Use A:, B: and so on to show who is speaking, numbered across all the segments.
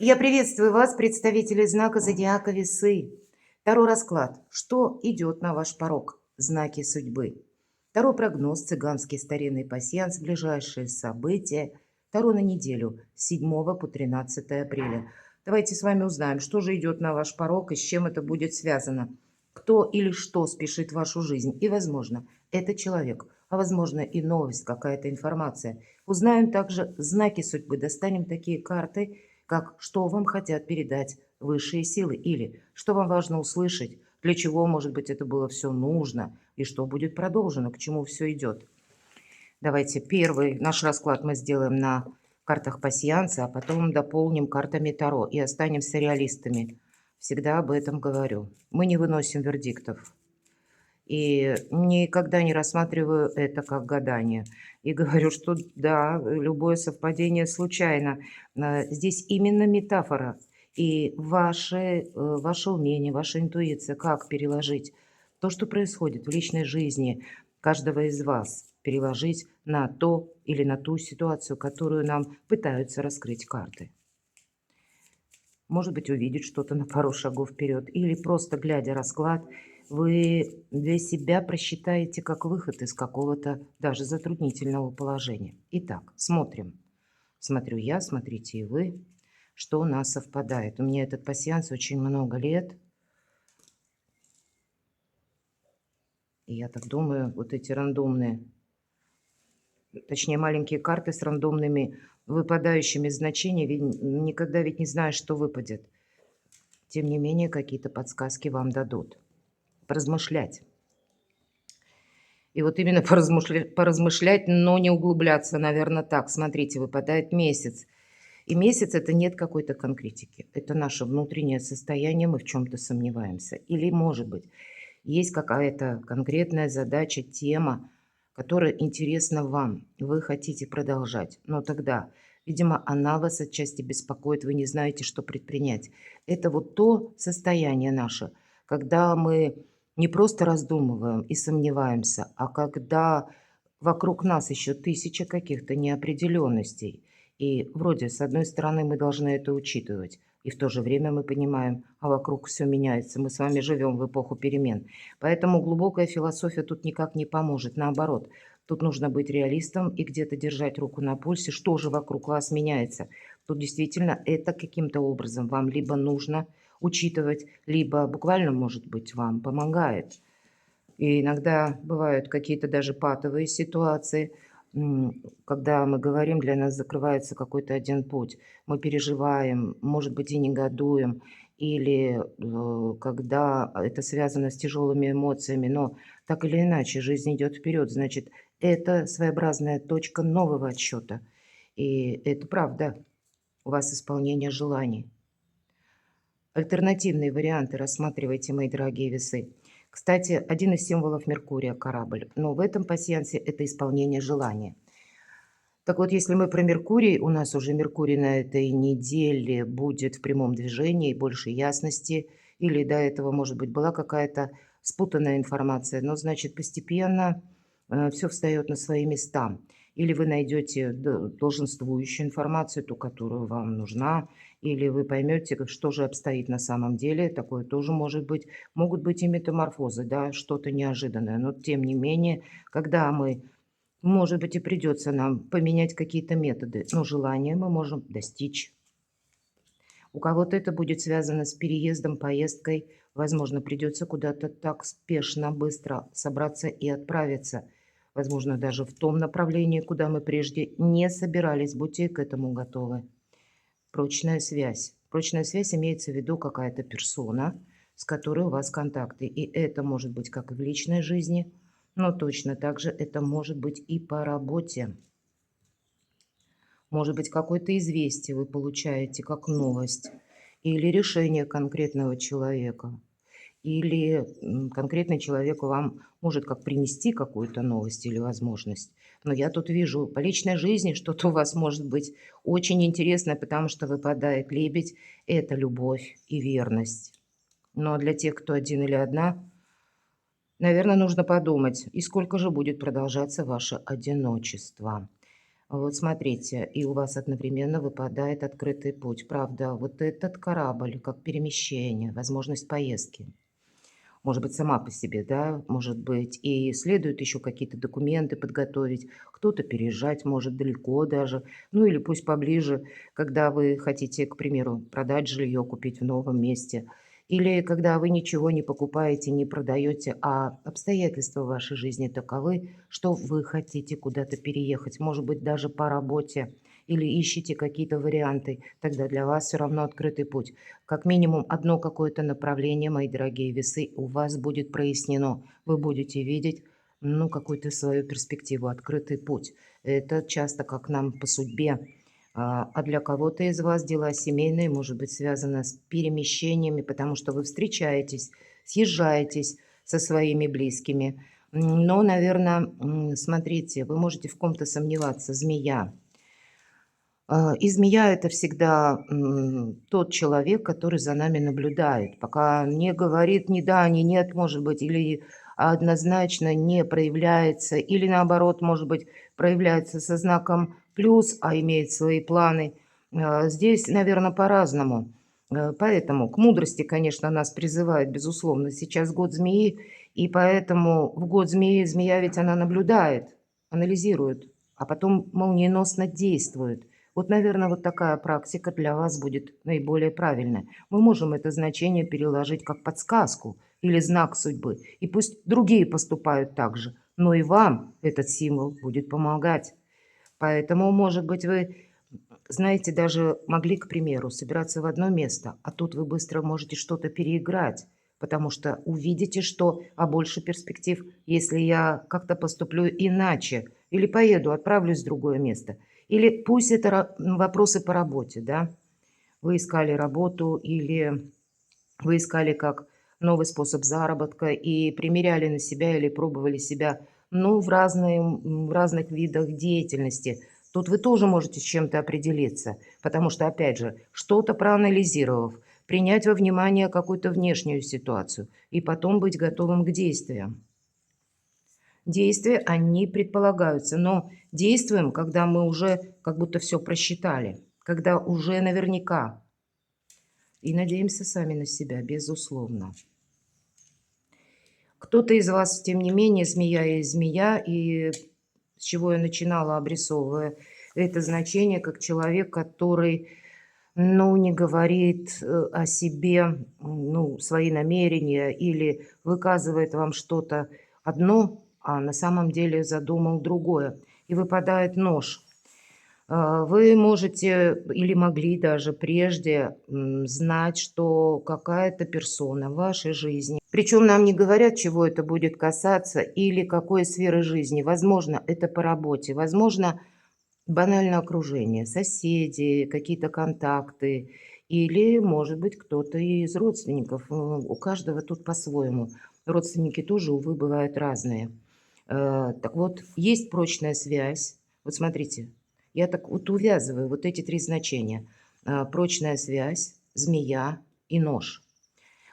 A: Я приветствую вас, представители знака зодиака Весы. Таро расклад. Что идет на ваш порог? Знаки судьбы. Таро прогноз, цыганский старинный пасьянс, ближайшие события. Таро на неделю с 7 по 13 апреля. Давайте с вами узнаем, что же идет на ваш порог и с чем это будет связано. Кто или что спешит в вашу жизнь. И, возможно, это человек, а возможно и новость, какая-то информация. Узнаем также знаки судьбы. Достанем такие карты, как что вам хотят передать высшие силы или что вам важно услышать, для чего, может быть, это было все нужно и что будет продолжено, к чему все идет. Давайте первый наш расклад мы сделаем на картах пасьянса, а потом дополним картами Таро и останемся реалистами. Всегда об этом говорю. Мы не выносим вердиктов. И никогда не рассматриваю это как гадание. И говорю, что да, любое совпадение случайно. Здесь именно метафора. И ваше умение, ваша интуиция, как переложить то, что происходит в личной жизни каждого из вас, переложить на то или на ту ситуацию, которую нам пытаются раскрыть карты. Может быть, увидеть что-то на пару шагов вперед. Или просто глядя расклад, вы для себя просчитаете как выход из какого-то даже затруднительного положения. Итак, смотрим. Смотрю я, смотрите и вы, что у нас совпадает. У меня этот пасьянс очень много лет. И я так думаю, вот эти рандомные, точнее маленькие карты с рандомными выпадающими значениями, никогда ведь не знаешь, что выпадет. Тем не менее, какие-то подсказки вам дадут. Поразмышлять. И вот именно поразмышлять, но не углубляться, наверное, так. Смотрите, выпадает месяц. И месяц — это нет какой-то конкретики. Это наше внутреннее состояние, мы в чем то сомневаемся. Или, может быть, есть какая-то конкретная задача, тема, которая интересна вам. Вы хотите продолжать. Но тогда, видимо, она вас отчасти беспокоит, вы не знаете, что предпринять. Это вот то состояние наше, когда мы не просто раздумываем и сомневаемся, а когда вокруг нас еще тысяча каких-то неопределенностей. И вроде, с одной стороны, мы должны это учитывать, и в то же время мы понимаем, а вокруг все меняется, мы с вами живем в эпоху перемен. Поэтому глубокая философия тут никак не поможет, наоборот. Тут нужно быть реалистом и где-то держать руку на пульсе, что же вокруг вас меняется. Тут действительно это каким-то образом вам либо нужно учитывать, либо буквально, может быть, вам помогает. И иногда бывают какие-то даже патовые ситуации, когда мы говорим, для нас закрывается какой-то один путь. Мы переживаем, может быть, и негодуем, или когда это связано с тяжелыми эмоциями, но так или иначе жизнь идет вперед, значит, это своеобразная точка нового отсчета. И это правда, у вас исполнение желаний. Альтернативные варианты рассматривайте, мои дорогие весы. Кстати, один из символов Меркурия — корабль, но в этом пасьянсе это исполнение желания. Так вот, если мы про Меркурий, у нас уже Меркурий на этой неделе будет в прямом движении, больше ясности, или до этого, может быть, была какая-то спутанная информация, но, значит, постепенно все встает на свои места. Или вы найдете долженствующую информацию, ту, которую вам нужна, или вы поймете, что же обстоит на самом деле. Такое тоже может быть. Могут быть и метаморфозы, да, что-то неожиданное. Но, тем не менее, когда мы, может быть, и придется нам поменять какие-то методы, но желание мы можем достичь. У кого-то это будет связано с переездом, поездкой. Возможно, придется куда-то так спешно, быстро собраться и отправиться. Возможно, даже в том направлении, куда мы прежде не собирались. Будьте к этому готовы. Прочная связь. Прочная связь имеется в виду какая-то персона, с которой у вас контакты. И это может быть как и в личной жизни, но точно так же это может быть и по работе. Может быть, какое-то известие вы получаете как новость, или решение конкретного человека, или конкретный человек вам может как принести какую-то новость или возможность. Но я тут вижу по личной жизни что-то у вас может быть очень интересное, потому что выпадает лебедь — это любовь и верность. Но для тех, кто один или одна, наверное, нужно подумать, и сколько же будет продолжаться ваше одиночество. Вот смотрите, и у вас одновременно выпадает открытый путь. Правда, вот этот корабль, как перемещение, возможность поездки. Может быть, сама по себе, да, может быть, и следует еще какие-то документы подготовить, кто-то переезжать может далеко даже, ну или пусть поближе, когда вы хотите, к примеру, продать жилье, купить в новом месте, или когда вы ничего не покупаете, не продаете, а обстоятельства в вашей жизни таковы, что вы хотите куда-то переехать, может быть, даже по работе, или ищете какие-то варианты, тогда для вас все равно открытый путь. Как минимум одно какое-то направление, мои дорогие весы, у вас будет прояснено. Вы будете видеть, ну, какую-то свою перспективу, открытый путь. Это часто как нам по судьбе. А для кого-то из вас дела семейные, может быть, связаны с перемещениями, потому что вы встречаетесь, съезжаетесь со своими близкими. Но, наверное, смотрите, вы можете в ком-то сомневаться. Змея. И змея — это всегда, тот человек, который за нами наблюдает, пока не говорит ни да, ни нет, может быть, или однозначно не проявляется, или наоборот, может быть, проявляется со знаком плюс, а имеет свои планы. Здесь, наверное, по-разному. Поэтому к мудрости, конечно, нас призывает, безусловно. Сейчас год змеи, и поэтому в год змеи змея ведь она наблюдает, анализирует, а потом молниеносно действует. Вот, наверное, вот такая практика для вас будет наиболее правильная. Мы можем это значение переложить как подсказку или знак судьбы. И пусть другие поступают так же, но и вам этот символ будет помогать. Поэтому, может быть, вы, знаете, даже могли, к примеру, собираться в одно место, а тут вы быстро можете что-то переиграть, потому что увидите, что больше перспектив, если я как-то поступлю иначе, или поеду, отправлюсь в другое место. Или пусть это вопросы по работе, да, вы искали работу или вы искали как новый способ заработка и примеряли на себя или пробовали себя, ну, в разных видах деятельности. Тут вы тоже можете с чем-то определиться, потому что, опять же, что-то проанализировав, принять во внимание какую-то внешнюю ситуацию и потом быть готовым к действиям. Действия, они предполагаются, но действуем, когда мы уже как будто все просчитали, когда уже наверняка. И надеемся сами на себя, безусловно. Кто-то из вас, тем не менее, змея и змея, и с чего я начинала, обрисовывая это значение, как человек, который, ну, не говорит о себе, ну, свои намерения или выказывает вам что-то одно, а на самом деле задумал другое. И выпадает нож. Вы можете или могли даже прежде знать, что какая-то персона в вашей жизни, причем нам не говорят, чего это будет касаться или какой сферы жизни. Возможно, это по работе, возможно, банальное окружение, соседи, какие-то контакты или, может быть, кто-то из родственников. У каждого тут по-своему. Родственники тоже, увы, бывают разные. Так вот, есть прочная связь. Вот смотрите, я так вот увязываю вот эти три значения. Прочная связь, змея и нож.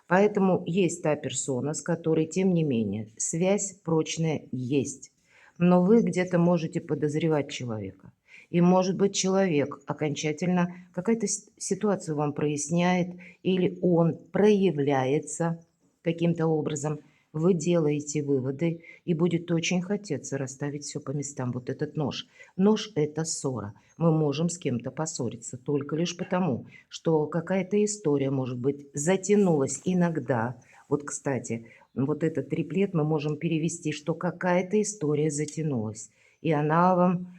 A: Поэтому есть та персона, с которой, тем не менее, связь прочная есть. Но вы где-то можете подозревать человека. И, может быть, человек окончательно какая-то ситуацию вам проясняет, или он проявляется каким-то образом. Вы делаете выводы, и будет очень хотеться расставить все по местам. Вот этот нож. Нож — это ссора. Мы можем с кем-то поссориться только лишь потому, что какая-то история, может быть, затянулась иногда. Вот, кстати, вот этот триплет мы можем перевести, что какая-то история затянулась, и она вам,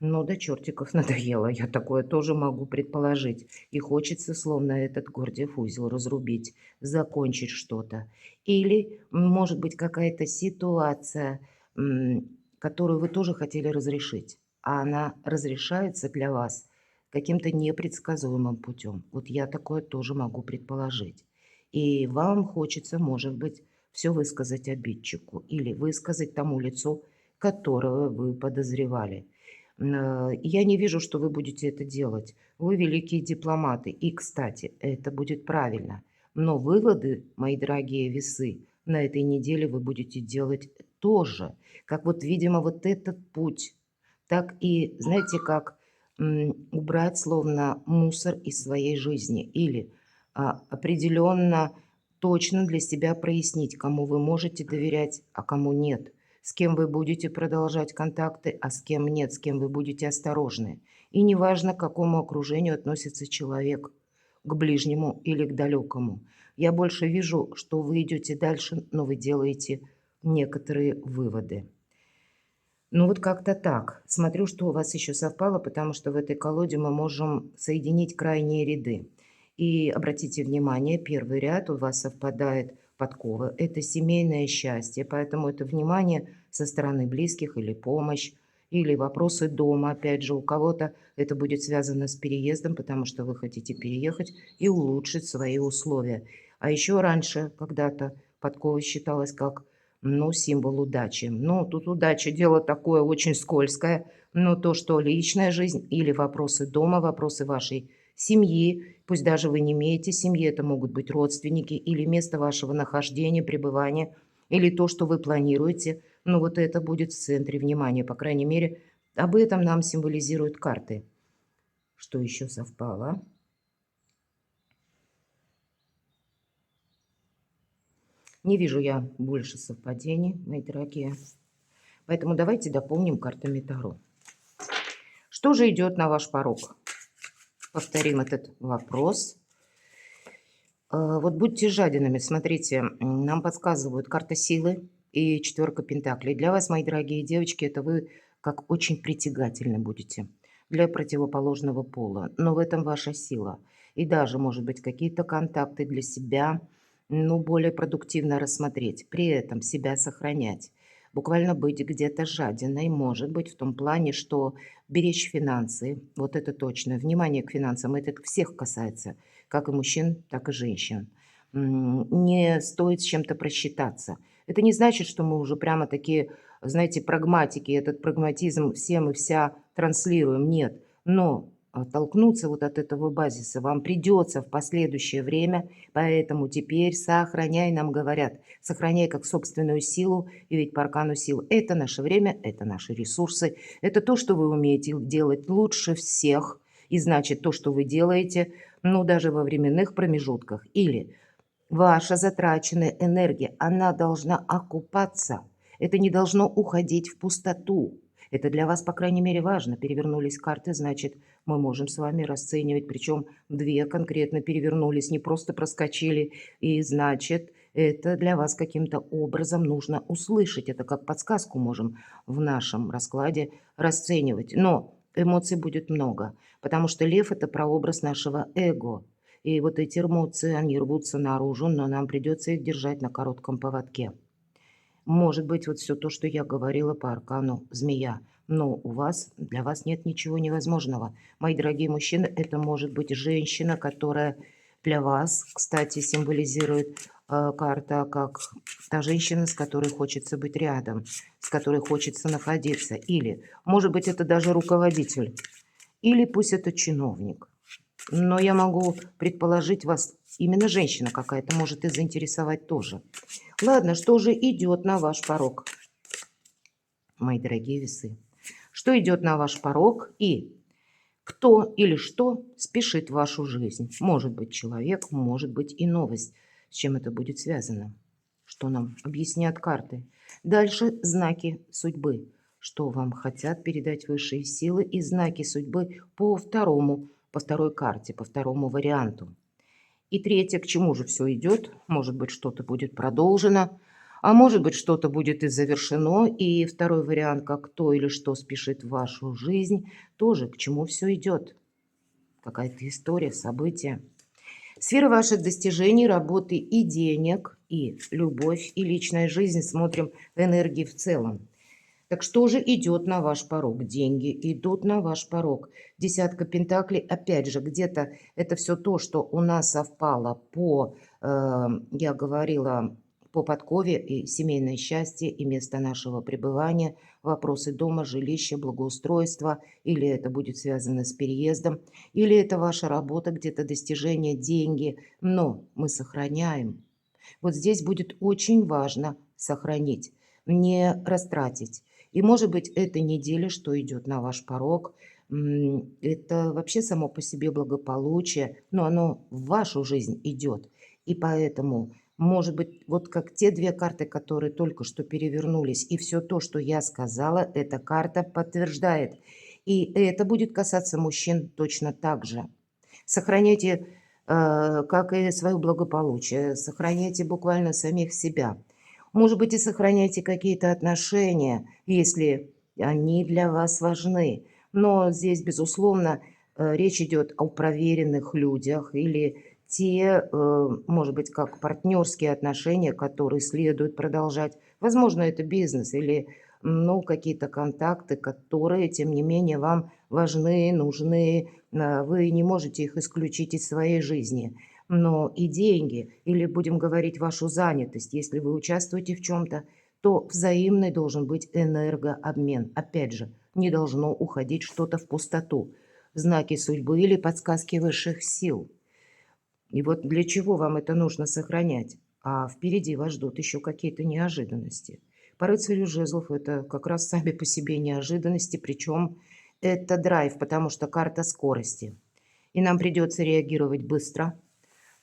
A: ну, до чертиков надоела. Я такое тоже могу предположить. И хочется, словно этот Гордиев узел, разрубить, закончить что-то. Или, может быть, какая-то ситуация, которую вы тоже хотели разрешить, а она разрешается для вас каким-то непредсказуемым путем. Вот я такое тоже могу предположить. И вам хочется, может быть, все высказать обидчику или высказать тому лицу, которого вы подозревали. Я не вижу, что вы будете это делать. Вы великие дипломаты. И, кстати, это будет правильно. Но выводы, мои дорогие весы, на этой неделе вы будете делать тоже. Как вот, видимо, вот этот путь так и, знаете, как убрать словно мусор из своей жизни или определенно точно для себя прояснить, кому вы можете доверять, а кому нет, с кем вы будете продолжать контакты, а с кем нет, с кем вы будете осторожны. И неважно, к какому окружению относится человек, к ближнему или к далекому. Я больше вижу, что вы идете дальше, но вы делаете некоторые выводы. Ну вот как-то так. Смотрю, что у вас еще совпало, потому что в этой колоде мы можем соединить крайние ряды. И обратите внимание, первый ряд у вас совпадает подкова. Это семейное счастье, поэтому это внимание со стороны близких или помощь, или вопросы дома. Опять же, у кого-то это будет связано с переездом, потому что вы хотите переехать и улучшить свои условия. А еще раньше, когда-то, подкова считалась как символ удачи. Но тут удача дело такое очень скользкое. Но то, что личная жизнь или вопросы дома, вопросы вашей семьи, пусть даже вы не имеете семьи, это могут быть родственники или место вашего нахождения, пребывания, или то, что вы планируете, вот это будет в центре внимания. По крайней мере, об этом нам символизируют карты. Что еще совпало? Не вижу я больше совпадений, мои дорогие. Поэтому давайте дополним картами Таро. Что же идет на ваш порог? Повторим этот вопрос. Вот будьте жадинами. Смотрите, нам подсказывают карта силы и четверка пентаклей. Для вас, мои дорогие девочки, это вы как очень притягательны будете для противоположного пола. Но в этом ваша сила. И даже, может быть, какие-то контакты для себя, более продуктивно рассмотреть. При этом себя сохранять. Буквально быть где-то жадиной, может быть, в том плане, что беречь финансы, вот это точно. Внимание к финансам, это всех касается, как и мужчин, так и женщин. Не стоит с чем-то просчитаться. Это не значит, что мы уже прямо такие, знаете, прагматики, этот прагматизм все мы вся транслируем. Нет. Но оттолкнуться вот от этого базиса вам придется в последующее время, поэтому теперь сохраняй, нам говорят, сохраняй как собственную силу, и ведь по аркану сил это наше время, это наши ресурсы, это то, что вы умеете делать лучше всех, и значит то, что вы делаете, даже во временных промежутках, или ваша затраченная энергия, она должна окупаться. Это не должно уходить в пустоту. Это для вас, по крайней мере, важно. Перевернулись карты, значит, мы можем с вами расценивать. Причем две конкретно перевернулись, не просто проскочили. И значит, это для вас каким-то образом нужно услышать. Это как подсказку можем в нашем раскладе расценивать. Но эмоций будет много, потому что лев– это прообраз нашего эго. И вот эти эмоции, они рвутся наружу, но нам придется их держать на коротком поводке. Может быть, вот все то, что я говорила по аркану змея. Но для вас нет ничего невозможного. Мои дорогие мужчины, это может быть женщина, которая для вас, кстати, символизирует карта как та женщина, с которой хочется быть рядом, с которой хочется находиться. Или, может быть, это даже руководитель. Или пусть это чиновник. Но я могу предположить, вас именно женщина какая-то может и заинтересовать тоже. Ладно, что же идет на ваш порог, мои дорогие весы? Что идет на ваш порог и кто или что спешит в вашу жизнь? Может быть человек, может быть и новость. С чем это будет связано? Что нам объяснят карты? Дальше знаки судьбы. Что вам хотят передать высшие силы и знаки судьбы по второй карте, по второму варианту. И третье, к чему же все идет? Может быть, что-то будет продолжено, а может быть, что-то будет и завершено. И второй вариант, как кто или что спешит в вашу жизнь, тоже к чему все идет. Какая-то история, события. Сфера ваших достижений, работы и денег, и любовь, и личная жизнь. Смотрим энергии в целом. Так что же идет на ваш порог? Деньги идут на ваш порог. Десятка пентаклей, опять же, где-то это все то, что у нас совпало я говорила, по подкове и семейное счастье, и место нашего пребывания, вопросы дома, жилища, благоустройства, или это будет связано с переездом, или это ваша работа, где-то достижения, деньги, но мы сохраняем. Вот здесь будет очень важно сохранить, не растратить. И, может быть, эта неделя, что идет на ваш порог, это вообще само по себе благополучие, но оно в вашу жизнь идет. И поэтому, может быть, вот как те две карты, которые только что перевернулись, и все то, что я сказала, эта карта подтверждает. И это будет касаться мужчин точно так же. Сохраняйте, как и свое благополучие, сохраняйте буквально самих себя. Может быть, и сохраняйте какие-то отношения, если они для вас важны. Но здесь, безусловно, речь идет о проверенных людях или те, может быть, как партнерские отношения, которые следует продолжать. Возможно, это бизнес или ну, какие-то контакты, которые, тем не менее, вам важны, нужны, вы не можете их исключить из своей жизни. Но и деньги, или будем говорить вашу занятость, если вы участвуете в чем-то, то взаимный должен быть энергообмен. Опять же, не должно уходить что-то в пустоту. Знаки судьбы или подсказки высших сил. И вот для чего вам это нужно сохранять? А впереди вас ждут еще какие-то неожиданности. По рыцарю жезлов это как раз сами по себе неожиданности, причем это драйв, потому что карта скорости. И нам придется реагировать быстро.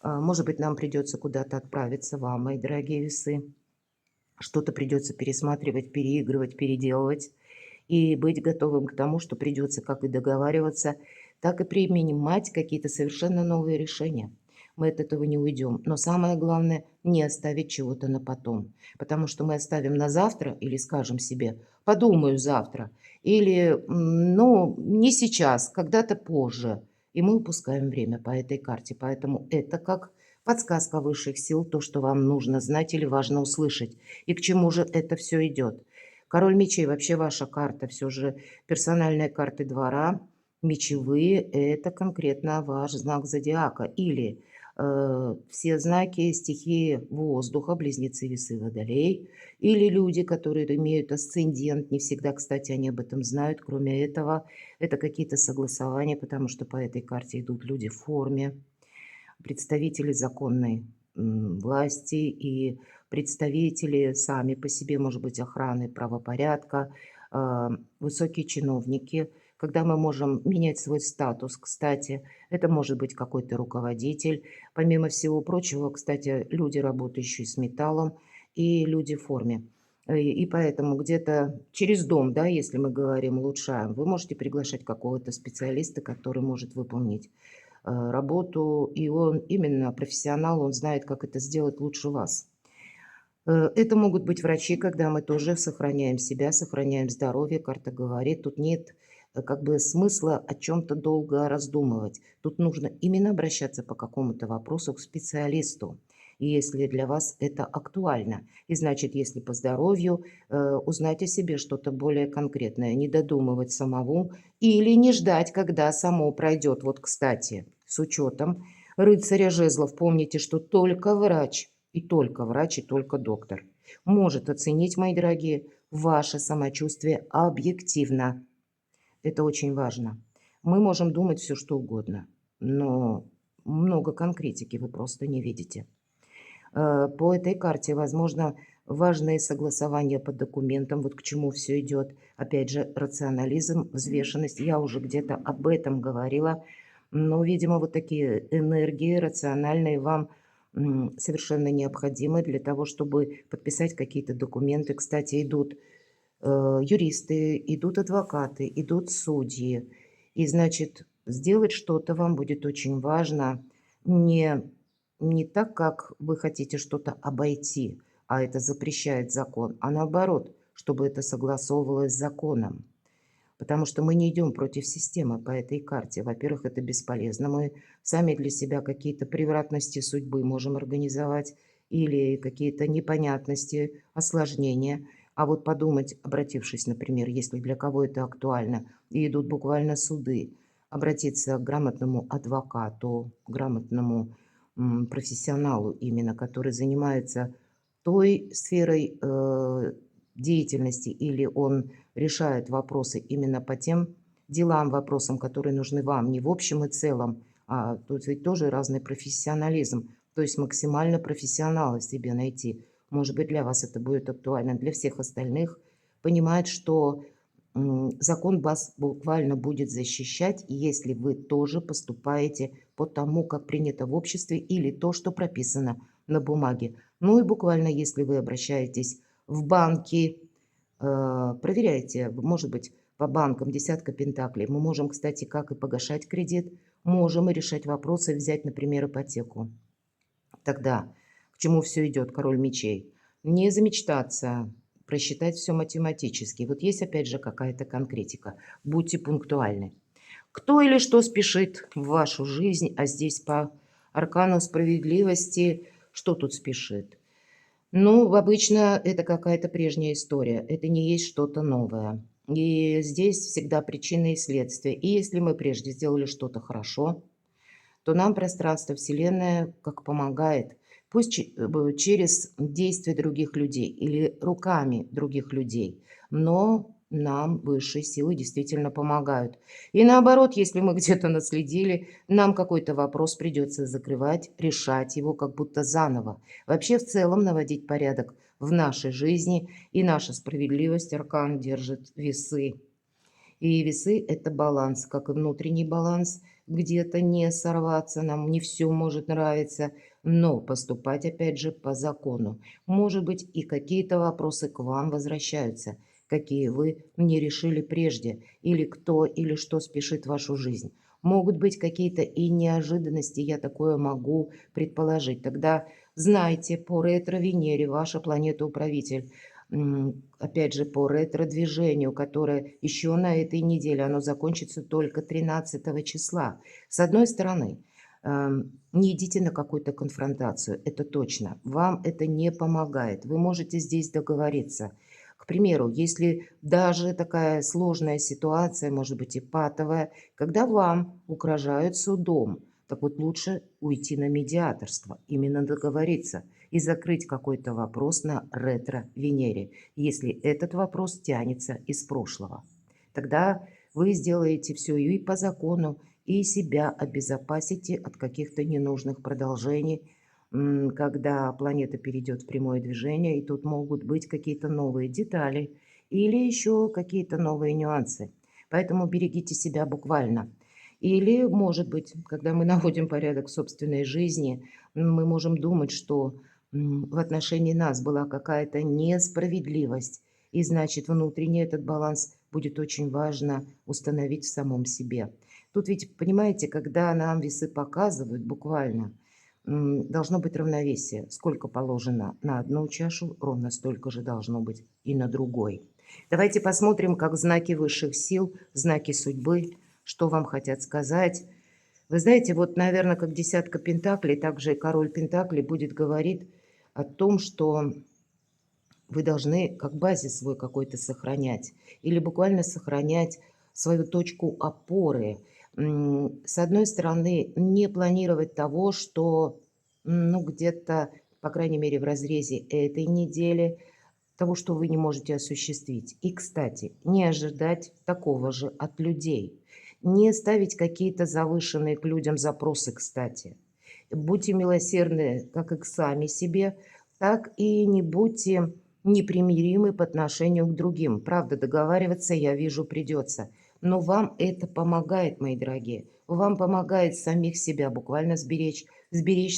A: Может быть, нам придется куда-то отправиться, вам, мои дорогие весы. Что-то придется пересматривать, переигрывать, переделывать. И быть готовым к тому, что придется как и договариваться, так и принимать какие-то совершенно новые решения. Мы от этого не уйдем. Но самое главное, не оставить чего-то на потом. Потому что мы оставим на завтра или скажем себе «подумаю завтра» или «ну, не сейчас, когда-то позже». И мы упускаем время по этой карте. Поэтому это как подсказка высших сил, то, что вам нужно знать или важно услышать. И к чему же это все идет. Король мечей, вообще ваша карта, все же персональные карты двора, мечевые– это конкретно ваш знак зодиака. Или все знаки стихии воздуха, близнецы, весы, водолей. Или люди, которые имеют асцендент, не всегда, кстати, они об этом знают. Кроме этого, это какие-то согласования, потому что по этой карте идут люди в форме, представители законной власти и представители сами по себе, может быть, охраны правопорядка, высокие чиновники, когда мы можем менять свой статус, кстати, это может быть какой-то руководитель. Помимо всего прочего, кстати, люди, работающие с металлом и люди в форме. И поэтому где-то через дом, да, если мы говорим, улучшаем, вы можете приглашать какого-то специалиста, который может выполнить работу, и он именно профессионал, он знает, как это сделать лучше вас. Это могут быть врачи, когда мы тоже сохраняем себя, сохраняем здоровье. Карта говорит, тут нет как бы смысла о чем-то долго раздумывать. Тут нужно именно обращаться по какому-то вопросу к специалисту, если для вас это актуально. И значит, если по здоровью, узнать о себе что-то более конкретное, не додумывать самому или не ждать, когда само пройдет. Вот, кстати, с учетом рыцаря жезлов, помните, что только врач и только доктор может оценить, мои дорогие, ваше самочувствие объективно. Это очень важно. Мы можем думать все, что угодно, но много конкретики вы просто не видите. По этой карте, возможно, важные согласования по документам, вот к чему все идет. Опять же, рационализм, взвешенность. Я уже где-то об этом говорила. Но, видимо, вот такие энергии рациональные вам совершенно необходимы для того, чтобы подписать какие-то документы. Кстати, идут юристы, идут адвокаты, идут судьи. И, значит, сделать что-то вам будет очень важно не, не так, как вы хотите что-то обойти, а это запрещает закон, а наоборот, чтобы это согласовывалось с законом. Потому что мы не идем против системы по этой карте. Во-первых, это бесполезно. Мы сами для себя какие-то превратности судьбы можем организовать или какие-то непонятности, осложнения. А вот подумать, обратившись, например, если для кого это актуально, и идут буквально суды, обратиться к грамотному адвокату, грамотному профессионалу именно, который занимается той сферой деятельности или он решает вопросы именно по тем делам, вопросам, которые нужны вам, не в общем и целом, а тут ведь тоже разный профессионализм, то есть максимально профессионала себе найти. Может быть, для вас это будет актуально, для всех остальных понимать, что закон вас буквально будет защищать, если вы тоже поступаете по тому, как принято в обществе, или то, что прописано на бумаге. Ну и буквально, если вы обращаетесь в банки, проверяйте, может быть, по банкам десятка пентаклей. Мы можем, кстати, как и погашать кредит, можем и решать вопросы, взять, например, ипотеку. Тогда к чему все идет, король мечей? Не замечтаться, просчитать все математически. Вот есть опять же какая-то конкретика. Будьте пунктуальны. Кто или что спешит в вашу жизнь, а здесь по аркану справедливости, что тут спешит? Ну, обычно это какая-то прежняя история, это не есть что-то новое. И здесь всегда причина и следствие. И если мы прежде сделали что-то хорошо, то нам пространство, Вселенная как помогает. Пусть через действия других людей или руками других людей, но нам высшие силы действительно помогают. И наоборот, если мы где-то наследили, нам какой-то вопрос придется закрывать, решать его как будто заново. Вообще в целом наводить порядок в нашей жизни, и наша справедливость, аркан держит весы. И весы– это баланс, как и внутренний баланс, где-то не сорваться, нам не все может нравиться, но поступать, опять же, по закону. Может быть, и какие-то вопросы к вам возвращаются, какие вы не решили прежде, или кто или что спешит в вашу жизнь. Могут быть какие-то и неожиданности, я такое могу предположить. Тогда знайте, по ретро-Венере, ваша планета-управитель, опять же, по ретро-движению, которое еще на этой неделе, оно закончится только 13 числа. С одной стороны, не идите на какую-то конфронтацию, это точно. Вам это не помогает. Вы можете здесь договориться. К примеру, если даже такая сложная ситуация, может быть и патовая, когда вам угрожают судом, так вот лучше уйти на медиаторство, именно договориться и закрыть какой-то вопрос на ретро-Венере, если этот вопрос тянется из прошлого. Тогда вы сделаете все и по закону, и себя обезопасите от каких-то ненужных продолжений, когда планета перейдет в прямое движение, и тут могут быть какие-то новые детали или еще какие-то новые нюансы. Поэтому берегите себя буквально. Или, может быть, когда мы наводим порядок в собственной жизни, мы можем думать, что в отношении нас была какая-то несправедливость, и значит, внутренний этот баланс будет очень важно установить в самом себе. Тут ведь, понимаете, когда нам весы показывают буквально, должно быть равновесие. Сколько положено на одну чашу, ровно столько же должно быть и на другой. Давайте посмотрим, как знаки высших сил, знаки судьбы, что вам хотят сказать. Вы знаете, вот, наверное, как десятка пентаклей, также и король пентаклей будет говорить о том, что вы должны как базис свой какой-то сохранять или буквально сохранять свою точку опоры. С одной стороны, не планировать того, что, ну, где-то, по крайней мере, в разрезе этой недели, того, что вы не можете осуществить. И, кстати, не ожидать такого же от людей. Не ставить какие-то завышенные к людям запросы, кстати. Будьте милосердны как и к сами себе, так и не будьте непримиримы по отношению к другим. Правда, договариваться, я вижу, придется. Но вам это помогает, мои дорогие. Вам помогает самих себя буквально сберечь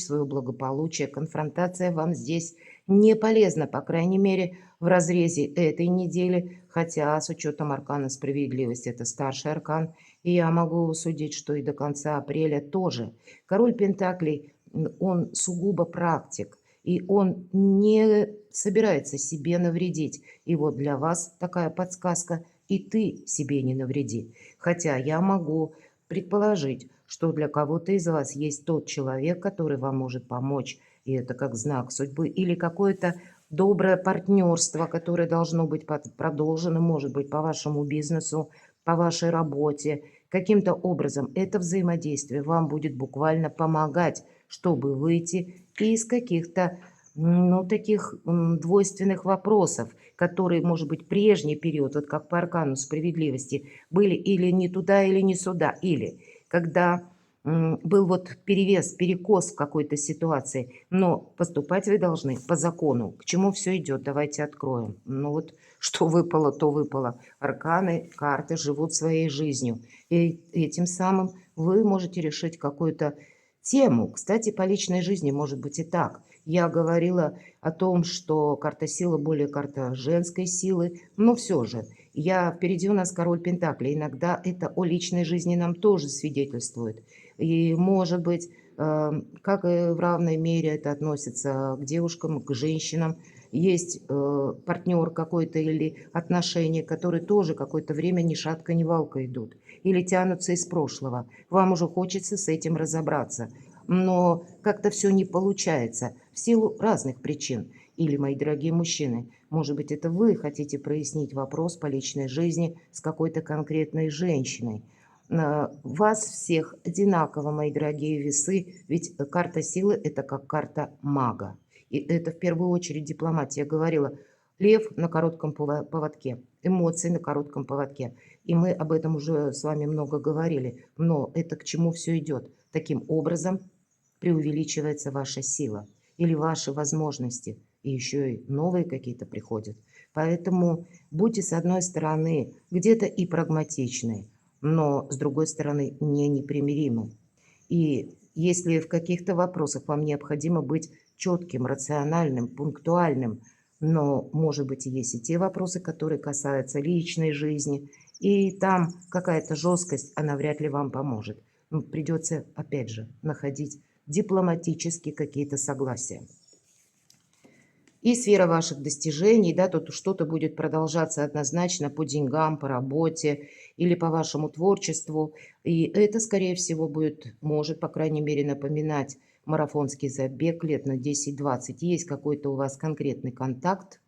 A: свое благополучие. Конфронтация вам здесь не полезна, по крайней мере, в разрезе этой недели. Хотя с учетом аркана справедливости, это старший аркан, и я могу судить, что и до конца апреля тоже. Король Пентаклей, он сугубо практик, и он не собирается себе навредить. И вот для вас такая подсказка: и ты себе не навреди. Хотя я могу предположить, что для кого-то из вас есть тот человек, который вам может помочь, и это как знак судьбы, или какое-то доброе партнерство, которое должно быть продолжено, может быть, по вашему бизнесу, по вашей работе. Каким-то образом это взаимодействие вам будет буквально помогать, чтобы выйти из каких-то, ну, таких двойственных вопросов, которые, может быть, прежний период, вот как по аркану справедливости, были или не туда, или не сюда, или когда был вот перевес, перекос в какой-то ситуации, но поступать вы должны по закону. К чему все идет? Давайте откроем. Ну вот что выпало, то выпало. Арканы, карты живут своей жизнью. И этим самым вы можете решить какую-то тему. Кстати, по личной жизни может быть и так. Я говорила о том, что карта силы более карта женской силы, но все же. Впереди у нас король Пентаклей. Иногда это о личной жизни нам тоже свидетельствует. И может быть, как и в равной мере это относится к девушкам, к женщинам. Есть партнер какой-то или отношения, которые тоже какое-то время ни шатка, ни валка идут. Или тянутся из прошлого. Вам уже хочется с этим разобраться. Но как-то все не получается в силу разных причин. Или, мои дорогие мужчины, может быть, это вы хотите прояснить вопрос по личной жизни с какой-то конкретной женщиной. Вас всех одинаково, мои дорогие весы, ведь карта силы – это как карта мага. И это в первую очередь дипломатия. Я говорила, лев на коротком поводке, эмоции на коротком поводке. И мы об этом уже с вами много говорили. Но это к чему все идет? Таким образом преувеличивается ваша сила или ваши возможности. И еще и новые какие-то приходят. Поэтому будьте, с одной стороны, где-то и прагматичны, но, с другой стороны, не непримиримы. И если в каких-то вопросах вам необходимо быть четким, рациональным, пунктуальным, но, может быть, и есть и те вопросы, которые касаются личной жизни, и там какая-то жесткость, она вряд ли вам поможет. Придется, опять же, находить дипломатически какие-то согласия. И сфера ваших достижений, да, тут что-то будет продолжаться однозначно по деньгам, по работе или по вашему творчеству. И это, скорее всего, может, по крайней мере, напоминать марафонский забег лет на 10-20. Есть какой-то у вас конкретный контакт,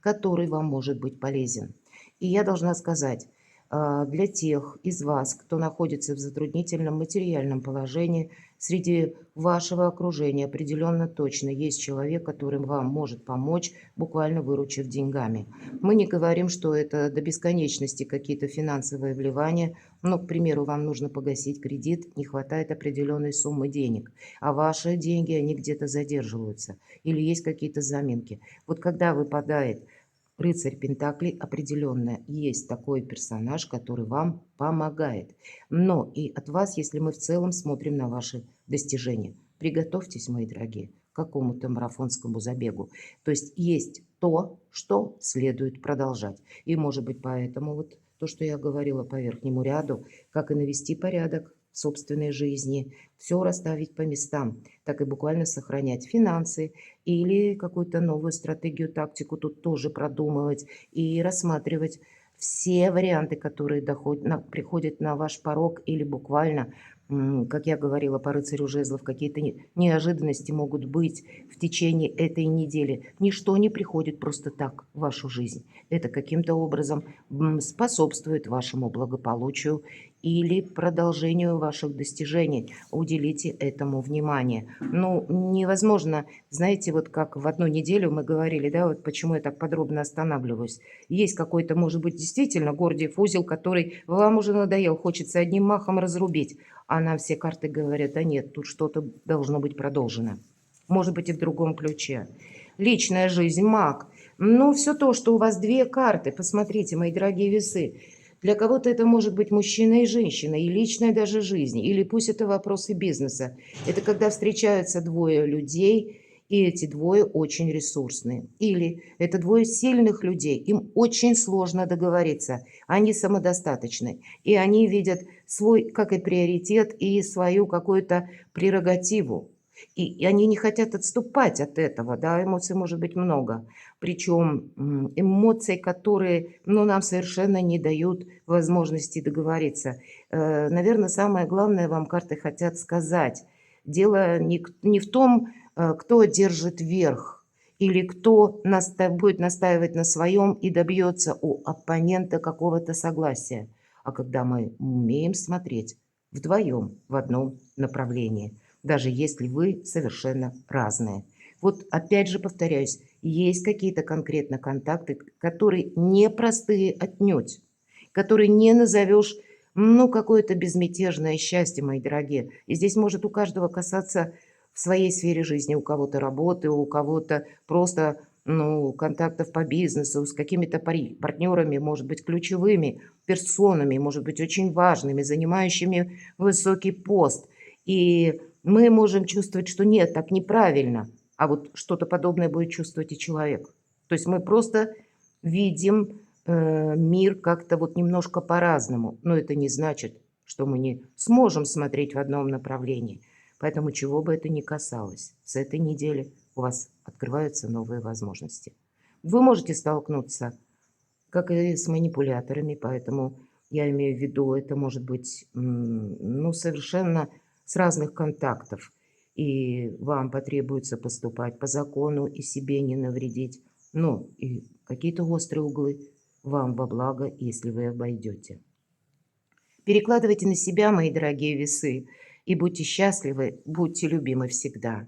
A: который вам может быть полезен. И я должна сказать, для тех из вас, кто находится в затруднительном материальном положении, среди вашего окружения определенно точно есть человек, который вам может помочь, буквально выручив деньгами. Мы не говорим, что это до бесконечности какие-то финансовые вливания, но, к примеру, вам нужно погасить кредит, не хватает определенной суммы денег, а ваши деньги, они где-то задерживаются или есть какие-то заминки. Вот когда выпадает рыцарь Пентаклей, определенно есть такой персонаж, который вам помогает. Но и от вас, если мы в целом смотрим на ваши достижения, приготовьтесь, мои дорогие, к какому-то марафонскому забегу. То есть то, что следует продолжать. И может быть поэтому вот то, что я говорила по верхнему ряду, как и навести порядок в собственной жизни, все расставить по местам, так и буквально сохранять финансы или какую-то новую стратегию, тактику тут тоже продумывать и рассматривать все варианты, которые приходят на ваш порог или буквально, как я говорила по рыцарю жезлов, какие-то неожиданности могут быть в течение этой недели. Ничто не приходит просто так в вашу жизнь. Это каким-то образом способствует вашему благополучию или продолжению ваших достижений. Уделите этому внимание. Ну, невозможно, знаете, вот как в одну неделю мы говорили, да, вот почему я так подробно останавливаюсь. Есть какой-то, может быть, действительно Гордиев узел, который вам уже надоел, хочется одним махом разрубить. А нам все карты говорят, да нет, тут что-то должно быть продолжено. Может быть, и в другом ключе. Личная жизнь, маг. Ну, все то, что у вас две карты, посмотрите, мои дорогие весы. Для кого-то это может быть мужчина и женщина, и личная даже жизнь, или пусть это вопросы бизнеса. Это когда встречаются двое людей, и эти двое очень ресурсные. Или это двое сильных людей, им очень сложно договориться, они самодостаточны, и они видят свой, как и приоритет, и свою какую-то прерогативу. И они не хотят отступать от этого, да, эмоций может быть много. Причем эмоций, которые, ну, нам совершенно не дают возможности договориться. Наверное, самое главное вам карты хотят сказать. Дело не в том, кто держит верх или кто будет настаивать на своем и добьется у оппонента какого-то согласия. А когда мы умеем смотреть вдвоем в одном направлении, даже если вы совершенно разные. Вот опять же повторяюсь, есть какие-то конкретно контакты, которые непростые отнюдь, которые не назовешь, ну, какое-то безмятежное счастье, мои дорогие. И здесь может у каждого касаться в своей сфере жизни, у кого-то работы, у кого-то просто ну, контактов по бизнесу, с какими-то партнерами, может быть, ключевыми персонами, может быть, очень важными, занимающими высокий пост. И мы можем чувствовать, что нет, так неправильно, а вот что-то подобное будет чувствовать и человек. То есть мы просто видим мир как-то вот немножко по-разному, но это не значит, что мы не сможем смотреть в одном направлении. Поэтому чего бы это ни касалось, с этой недели у вас открываются новые возможности. Вы можете столкнуться, как и с манипуляторами, поэтому я имею в виду, это может быть, ну, совершенно с разных контактов. И вам потребуется поступать по закону и себе не навредить. Ну, и какие-то острые углы вам во благо, если вы обойдете. Перекладывайте на себя, мои дорогие весы, и будьте счастливы, будьте любимы всегда.